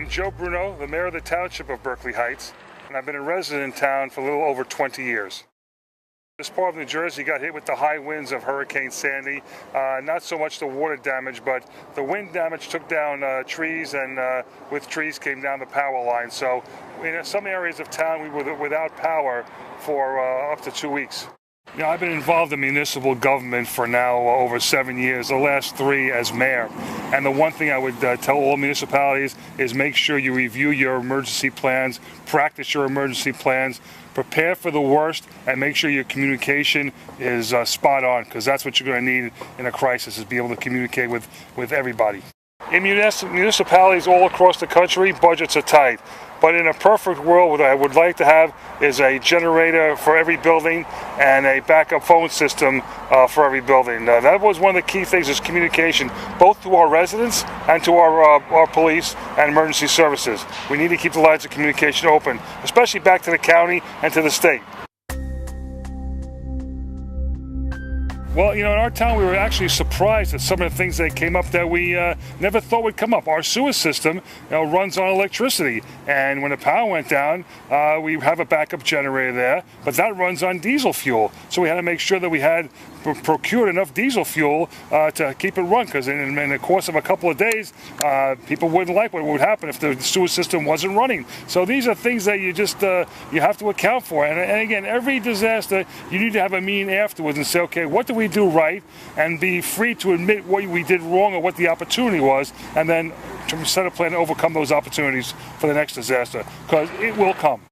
I'm Joe Bruno, the mayor of the township of Berkeley Heights, and I've been a resident in town for a little over 20 years. This part of New Jersey got hit with the high winds of Hurricane Sandy. Not so much the water damage, but the wind damage took down trees, and with trees came down the power line. So in some areas of town we were without power for up to 2 weeks. You know, I've been involved in municipal government for now over 7 years, the last 3 as mayor. And the one thing I would tell all municipalities is make sure you review your emergency plans, practice your emergency plans, prepare for the worst, and make sure your communication is spot on, because that's what you're going to need in a crisis, is be able to communicate with everybody. In municipalities all across the country, budgets are tight. But in a perfect world, what I would like to have is a generator for every building and a backup phone system for every building. That was one of the key things, is communication, both to our residents and to our police and emergency services. We need to keep the lines of communication open, especially back to the county and to the state. Well, you know, in our town, we were actually surprised at some of the things that came up that we never thought would come up. Our sewer system, runs on electricity, and when the power went down, we have a backup generator there, but that runs on diesel fuel. So we had to make sure that we had procured enough diesel fuel to keep it run, because in the course of a couple of days, people wouldn't like what would happen if the sewer system wasn't running. So these are things that you just you have to account for. And again, every disaster, you need to have a meeting afterwards and say, okay, what do we do right, and be free to admit what we did wrong or what the opportunity was, and then to set a plan to overcome those opportunities for the next disaster, because it will come.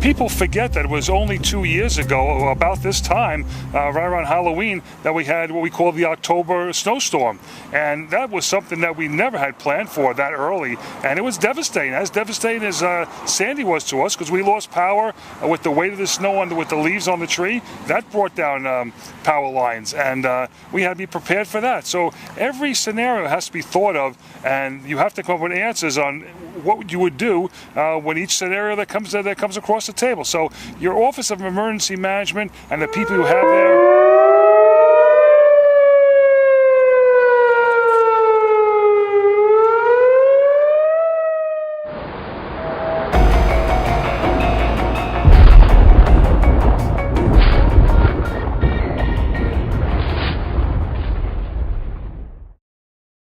People forget that it was only 2 years ago, about this time, right around Halloween, that we had what we call the October snowstorm. And that was something that we never had planned for that early. And it was devastating as Sandy was to us, because we lost power with the weight of the snow with the leaves on the tree. That brought down power lines, and we had to be prepared for that. So every scenario has to be thought of, and you have to come up with answers on what you would do when each scenario that comes across the table. So your Office of Emergency Management and the people you have there